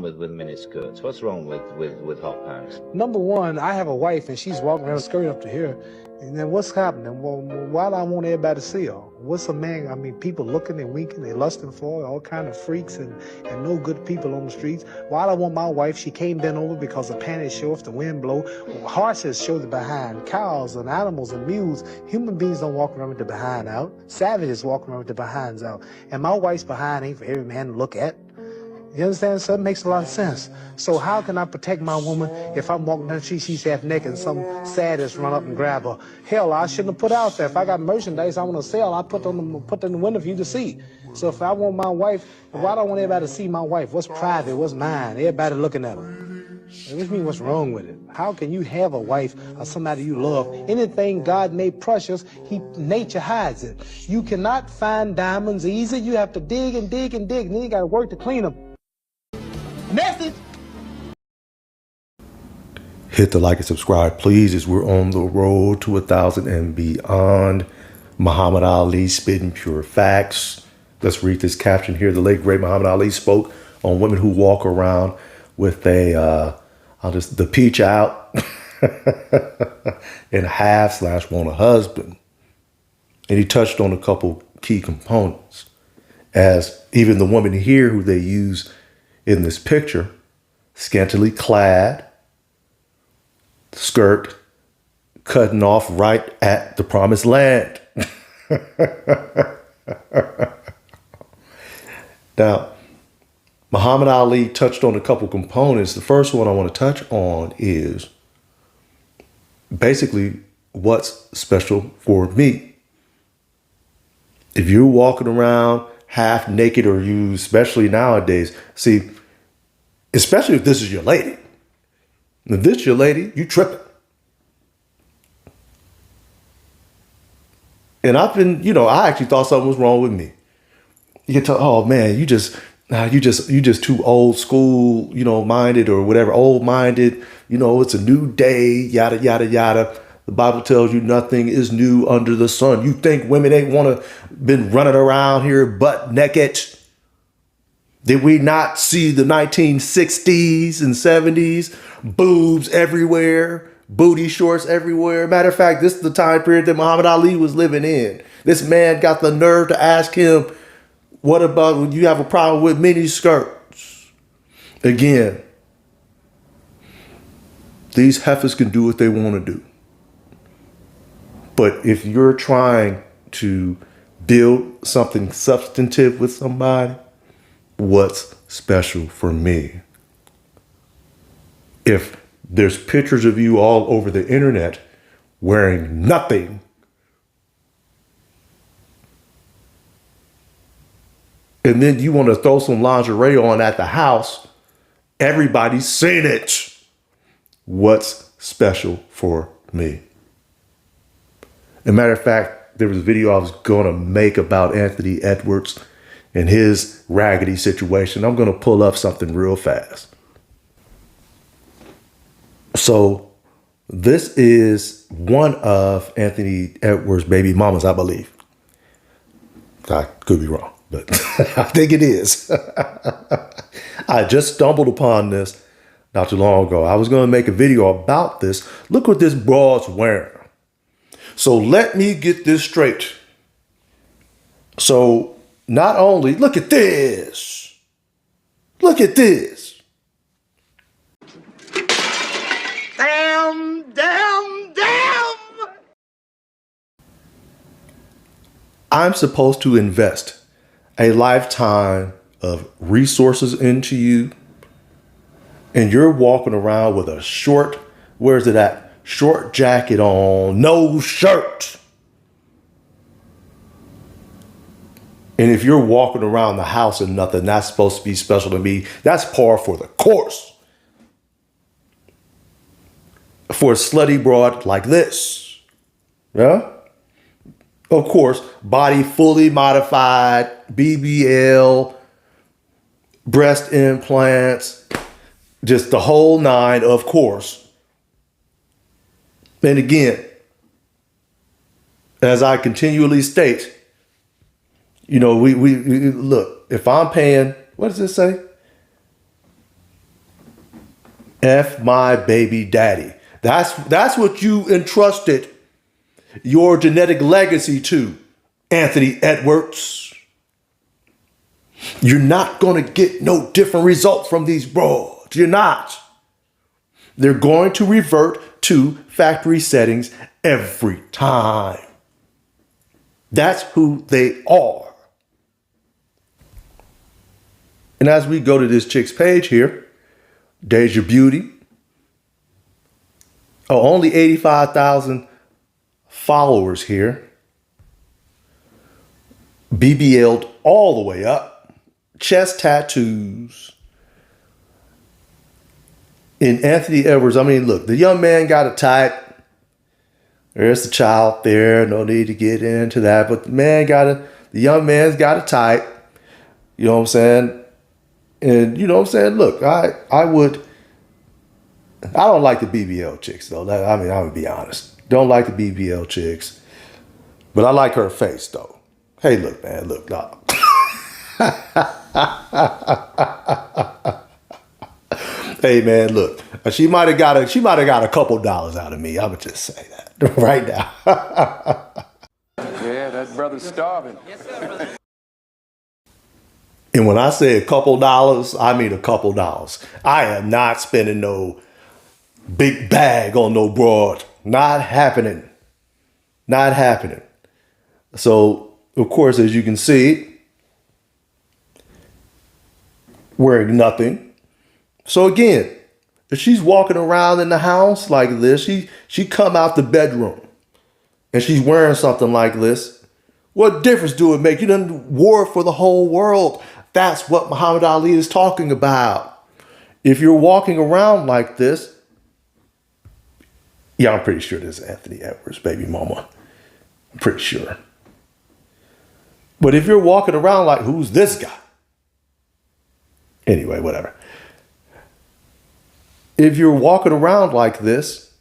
wrong with miniskirts? What's wrong with hot pants? Number one, I have a wife and she's walking around skirt up to here. And then what's happening? Well, why do I want everybody to see her? What's a man? I mean, people looking and winking, they lusting for her, all kind of freaks and no good people on the streets. Why do I want my wife? She came bent over because the panties show if the wind blow. Horses show the behind. Cows and animals and mules. Human beings don't walk around with the behind out. Savages walk around with the behinds out. And my wife's behind ain't for every man to look at. You understand? So it makes a lot of sense. So how can I protect my woman if I'm walking down the street, she's half naked and some sadist run up and grab her? Hell, I shouldn't have put out there. If I got merchandise I want to sell, I put in the window for you to see. So if I want my wife, why do I want everybody to see my wife? What's private? What's mine? Everybody looking at her. Which means what's wrong with it? How can you have a wife or somebody you love? Anything God made precious, nature hides it. You cannot find diamonds easy. You have to dig and dig and dig, and then you got to work to clean them. Message. Hit the like and subscribe, please, as we're on the road to 1,000 and beyond. Muhammad Ali spitting pure facts. Let's read this caption here. The late great Muhammad Ali spoke on women who walk around with the peach out and a half / want a husband. And he touched on a couple key components, as even the woman here who they use in this picture, scantily clad, skirt cutting off right at the promised land. Now, Muhammad Ali touched on a couple components. The first one I want to touch on is basically what's special for me. If you're walking around half naked, or you, especially nowadays, see, especially if this is your lady. If this is your lady, you tripping. And I've been, I actually thought something was wrong with me. You get to, oh man, you just too old school, minded or whatever, old minded, it's a new day, yada, yada, yada. The Bible tells you nothing is new under the sun. You think women ain't want to been running around here butt naked? Did we not see the 1960s and 70s? Boobs everywhere, booty shorts everywhere. Matter of fact, this is the time period that Muhammad Ali was living in. This man got the nerve to ask him, what about when you have a problem with mini skirts? Again, these heifers can do what they want to do. But if you're trying to build something substantive with somebody, what's special for me? If there's pictures of you all over the internet wearing nothing, and then you want to throw some lingerie on at the house, everybody's seen it. What's special for me? As a matter of fact, there was a video I was going to make about Anthony Edwards and his raggedy situation. I'm going to pull up something real fast. So this is one of Anthony Edwards' baby mamas, I believe. I could be wrong, but I think it is. I just stumbled upon this not too long ago. I was going to make a video about this. Look what this broad's wearing. So let me get this straight. So not only, look at this. Look at this. Damn, damn, damn. I'm supposed to invest a lifetime of resources into you, and you're walking around with a short, where's it at? Short jacket on, no shirt. And if you're walking around the house and nothing, that's supposed to be special to me. That's par for the course. For a slutty broad like this. Yeah? Of course, body fully modified, BBL, breast implants, just the whole nine, of course. And again, as I continually state, we look, if I'm paying, what does it say? F my baby daddy. That's what you entrusted your genetic legacy to, Anthony Edwards. You're not going to get no different result from these broads. You're not. They're going to revert to factory settings every time. That's who they are. And as we go to this chick's page here, Deja Beauty. Oh, only 85,000 followers here. BBL'd all the way up. Chest tattoos. In Anthony Edwards, I mean, look, the young man got a type. There's the child there. No need to get into that. But the young man's got a type. You know what I'm saying? And you know what I'm saying? Look, I don't like the BBL chicks, though. I mean, I'm going to be honest. Don't like the BBL chicks. But I like her face, though. Hey, look, man. Look, dog. Hey, man, look. She might have got a couple dollars out of me. I would just say that right now. Yeah, that brother's starving. And when I say a couple dollars, I mean a couple dollars. I am not spending no big bag on no broad. Not happening. Not happening. So, of course, as you can see, wearing nothing. So again, if she's walking around in the house like this, she come out the bedroom and she's wearing something like this. What difference do it make? You done wore it for the whole world. That's what Muhammad Ali is talking about. If you're walking around like this, yeah, I'm pretty sure this is Anthony Edwards' baby mama. I'm pretty sure. But if you're walking around like, who's this guy? Anyway, whatever. If you're walking around like this,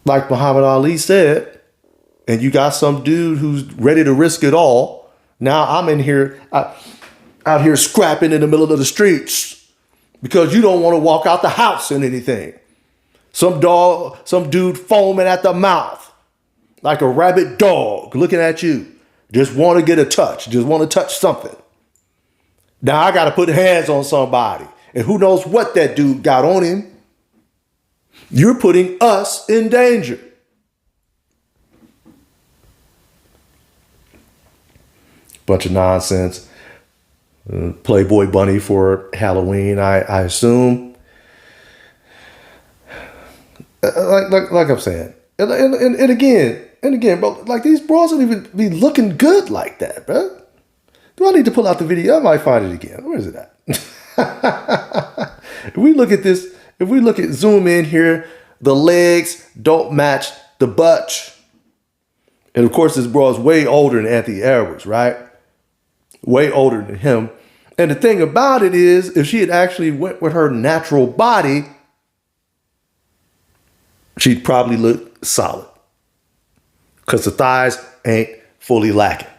like Muhammad Ali said, and you got some dude who's ready to risk it all. Now I'm in here, out here scrapping in the middle of the streets because you don't want to walk out the house in anything. Some dude foaming at the mouth like a rabid dog looking at you. Just want to get a touch, just want to touch something. Now I got to put hands on somebody. And who knows what that dude got on him. You're putting us in danger. Bunch of nonsense. Playboy bunny for Halloween, I assume. Like I'm saying. And again, bro, like these bras don't even be looking good like that, bro. Do I need to pull out the video? I might find it again. Where is it at? If we look at this, zoom in here, the legs don't match the butt. And of course, this bra is way older than Anthony Edwards, right? Way older than him. And the thing about it is, if she had actually went with her natural body, she'd probably look solid. Because the thighs ain't fully lacking.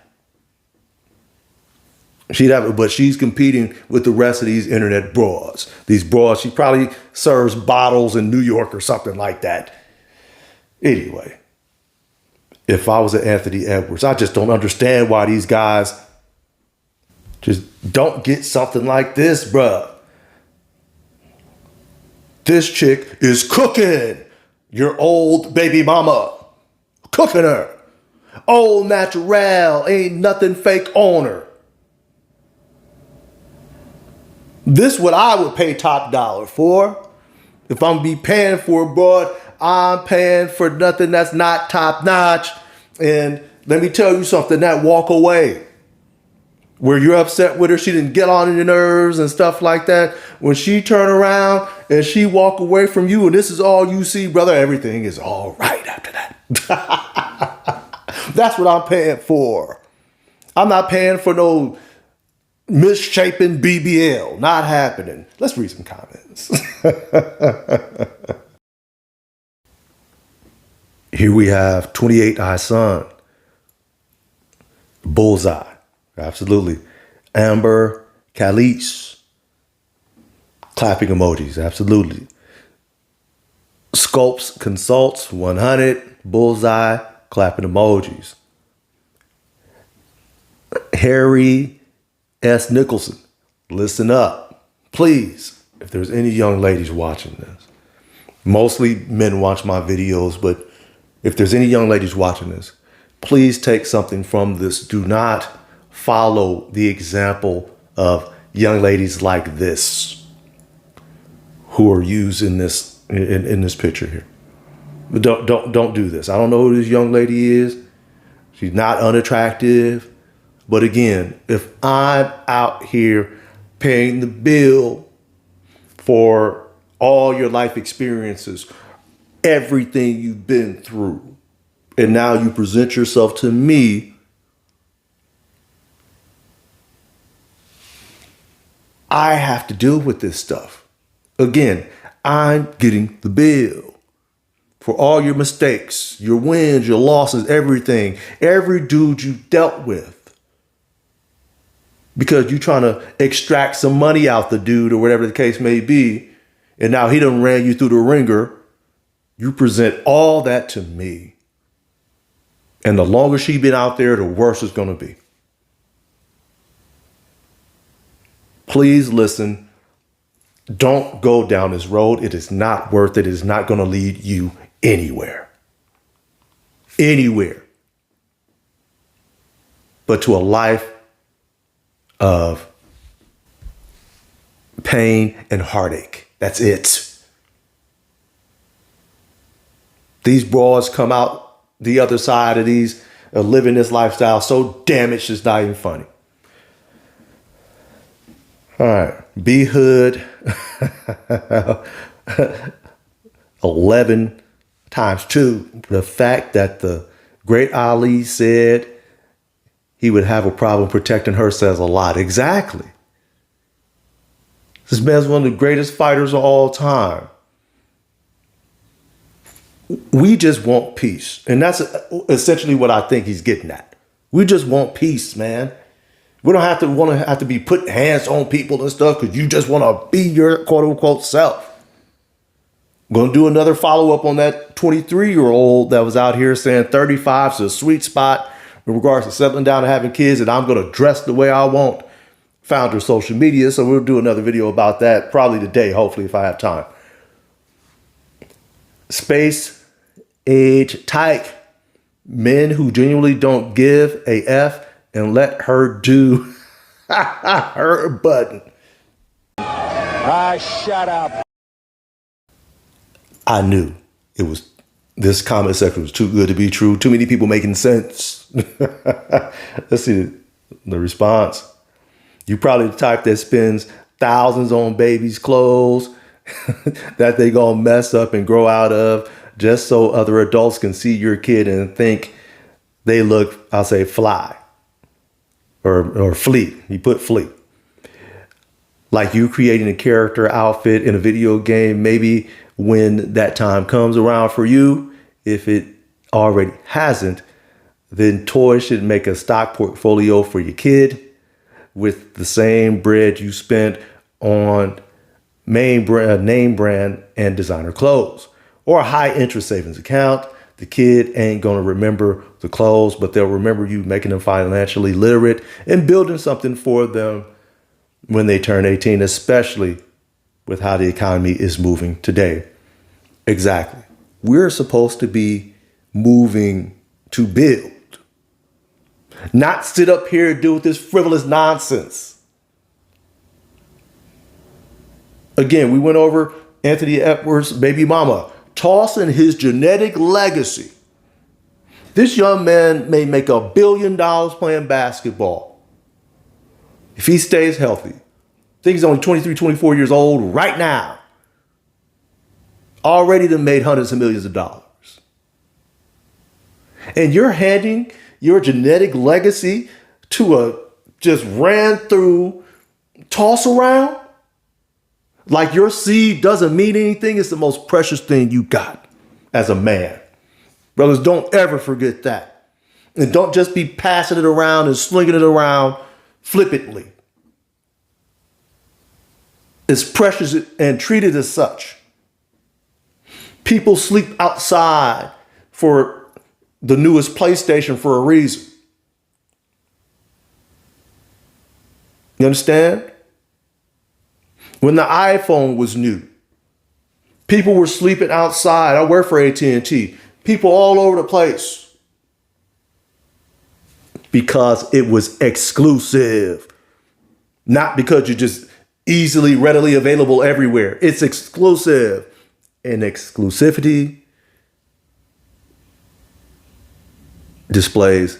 But she's competing with the rest of these internet bras. These bras, she probably serves bottles in New York or something like that. Anyway, if I was at Anthony Edwards, I just don't understand why these guys just don't get something like this, bruh. This chick is cooking your old baby mama. Cooking her. Old natural. Ain't nothing fake on her. This what I would pay top dollar for. If I'm be paying for a broad, I'm paying for nothing that's not top notch. And let me tell you something, that walk away where you're upset with her, she didn't get on your nerves and stuff like that. When she turn around and she walk away from you and this is all you see, brother, everything is all right after that. That's what I'm paying for. I'm not paying for no misshapen BBL. Not happening. Let's read some comments. Here we have 28 Eye Sun. Bullseye. Absolutely. Amber Caliche. Clapping emojis, absolutely. Scopes Consults 100, bullseye, clapping emojis. Harry S. Nicholson, listen up, please. If there's any young ladies watching this, mostly men watch my videos, but if there's any young ladies watching this, please take something from this. Do not follow the example of young ladies like this who are used in this picture here. But don't do this. I don't know who this young lady is. She's not unattractive. But again, if I'm out here paying the bill for all your life experiences, everything you've been through, and now you present yourself to me, I have to deal with this stuff. Again, I'm getting the bill for all your mistakes, your wins, your losses, everything, every dude you dealt with. Because you're trying to extract some money out the dude or whatever the case may be, and now he done ran you through the ringer. You present all that to me. And the longer she been out there, the worse it's going to be. Please listen. Don't go down this road. It is not worth it. It is not going to lead you anywhere. Anywhere. But to a life of pain and heartache. That's it. These broads come out the other side of these, living this lifestyle so damaged it's not even funny. All right. B Hood 11 times 2. The fact that the great Ali said he would have a problem protecting her says a lot. Exactly. This man's one of the greatest fighters of all time. We just want peace. And that's essentially what I think he's getting at. We just want peace, man. We don't have to be putting hands on people and stuff because you just want to be your quote unquote self. I'm going to do another follow up on that 23-year-old that was out here saying 35 is a sweet spot in regards to settling down and having kids, and I'm going to dress the way I want. Found her social media, so we'll do another video about that probably today, hopefully, if I have time. Space Age Tyke. Men who genuinely don't give a F and let her do her button. Shut up. I knew it was. This comment section was too good to be true. Too many people making sense. Let's see the response. You probably the type that spends thousands on babies' clothes that they gonna mess up and grow out of just so other adults can see your kid and think they look, I'll say, fly or fleet. You put fleet. Like you creating a character outfit in a video game, maybe when that time comes around for you, if it already hasn't, then toys should make a stock portfolio for your kid with the same bread you spent on name brand and designer clothes, or a high interest savings account. The kid ain't going to remember the clothes, but they'll remember you making them financially literate and building something for them when they turn 18, especially with how the economy is moving today. Exactly. We're supposed to be moving to build, not sit up here and do this frivolous nonsense. Again, we went over Anthony Edwards' baby mama, tossing his genetic legacy. This young man may make $1 billion playing basketball if he stays healthy. I think he's only 23, 24 years old right now. Already done made hundreds of millions of dollars. And you're handing your genetic legacy to a just ran through toss around? Like your seed doesn't mean anything. It's the most precious thing you got as a man. Brothers, don't ever forget that. And don't just be passing it around and slinging it around flippantly. is precious and treated as such. People sleep outside for the newest PlayStation for a reason. You understand? When the iPhone was new, people were sleeping outside. I work for AT&T. People all over the place. Because it was exclusive. Not because you're just easily, readily available everywhere. It's exclusive. And exclusivity displays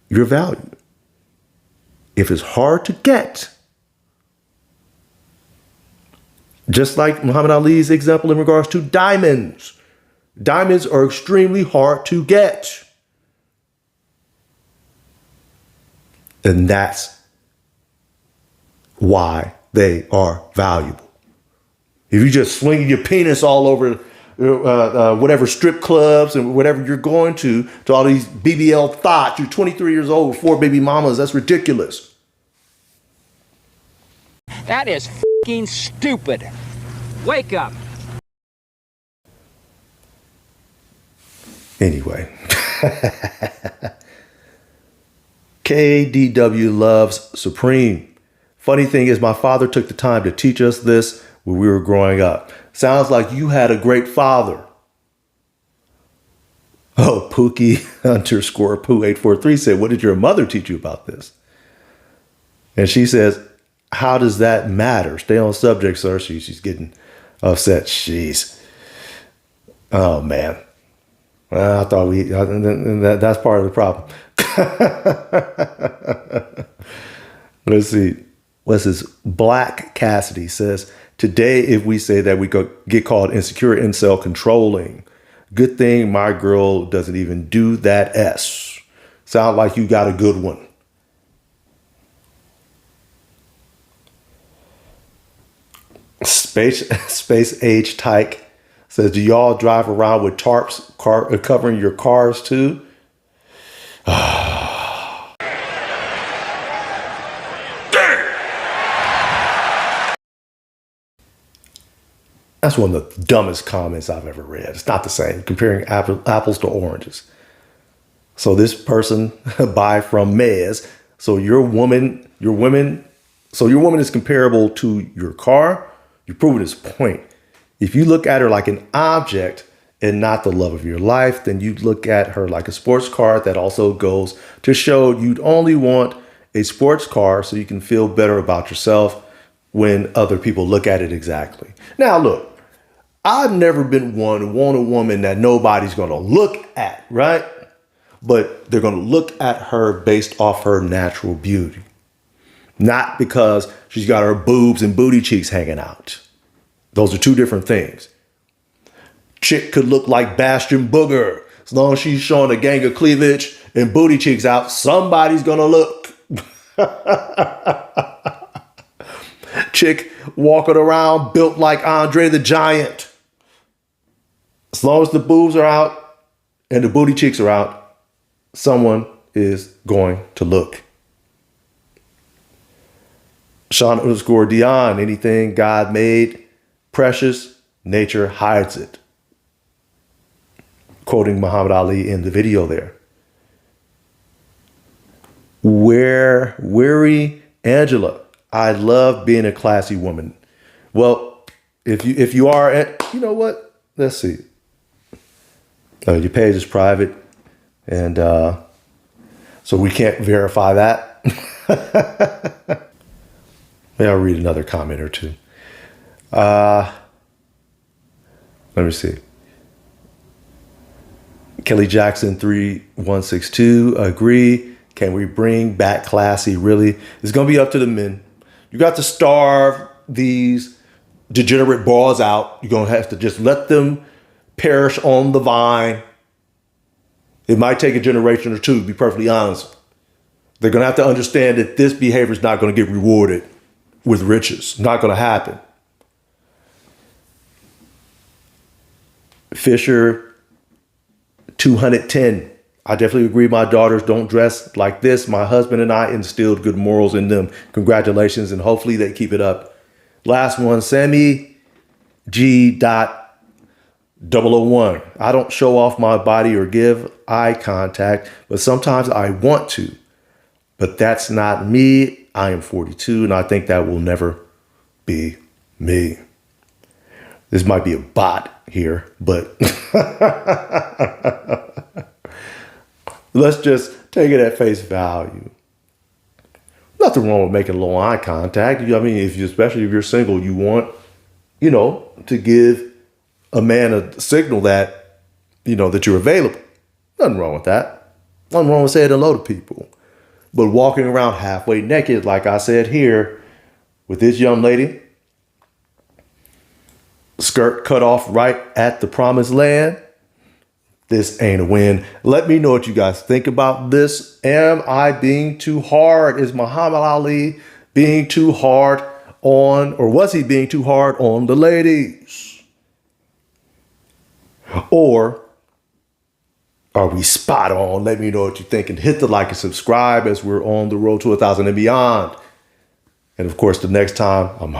your value. If it's hard to get, just like Muhammad Ali's example in regards to diamonds. Diamonds are extremely hard to get. And that's why they are valuable. If you just swing your penis all over whatever strip clubs and whatever you're going to all these BBL thoughts, you're 23 years old with 4 baby mamas, that's ridiculous. That is f***ing stupid. Wake up. Anyway. KDW loves Supreme. Funny thing is, my father took the time to teach us this when we were growing up. Sounds like you had a great father. Oh, Pookie _ Poo843 said, what did your mother teach you about this? And she says, how does that matter? Stay on subject, sir. She's getting upset. Jeez. Oh, man. I thought that's part of the problem. Let's see. What's this? Black Cassidy says, today, if we say that we get called insecure, incel, controlling, good thing my girl doesn't even do that S. Sound like you got a good one. Space Age Tyke says, do y'all drive around with tarps covering your cars too? That's one of the dumbest comments I've ever read. It's not the same, comparing apples to oranges. So this person buy from Mez. So your woman is comparable to your car. You're proving his point. If you look at her like an object and not the love of your life, then you look at her like a sports car. That also goes to show you'd only want a sports car so you can feel better about yourself when other people look at it exactly. Now, look, I've never been one who want a woman that nobody's going to look at, right? But they're going to look at her based off her natural beauty. Not because she's got her boobs and booty cheeks hanging out. Those are two different things. Chick could look like Bastion Booger. As long as she's showing a gang of cleavage and booty cheeks out, somebody's going to look. Chick walking around built like Andre the Giant. As long as the boobs are out and the booty cheeks are out, someone is going to look. Sean _ Dion, anything God made precious, nature hides it. Quoting Muhammad Ali in the video there. Weary Angela, I love being a classy woman. Well, if you are, you know what? Let's see. Your page is private, and so we can't verify that. Maybe I'll read another comment or two. Let me see. Kelly Jackson 3162, agree. Can we bring back classy? Really? It's going to be up to the men. You got to starve these degenerate boys out. You're going to have to just let them perish on the vine. It might take a generation or two, to be perfectly honest. They're going to have to understand that this behavior is not going to get rewarded with riches. Not going to happen. Fisher 210. I definitely agree. My daughters don't dress like this. My husband and I instilled good morals in them. Congratulations, and hopefully they keep it up. Last one, Sammy G. 001. I don't show off my body or give eye contact, but sometimes I want to. But that's not me. I am 42, and I think that will never be me. This might be a bot here, but let's just take it at face value. Nothing wrong with making low eye contact. I mean, especially if you're single, you want, to give a man a signal that, that you're available. Nothing wrong with that. Nothing wrong with saying hello to people. But walking around halfway naked, like I said here, with this young lady, skirt cut off right at the promised land, this ain't a win. Let me know what you guys think about this. Am I being too hard? Is Muhammad Ali being too hard on, or was he being too hard on the ladies? Or are we spot on? Let me know what you think and hit the like and subscribe as we're on the road to 1,000 and beyond. And of course, the next time I'm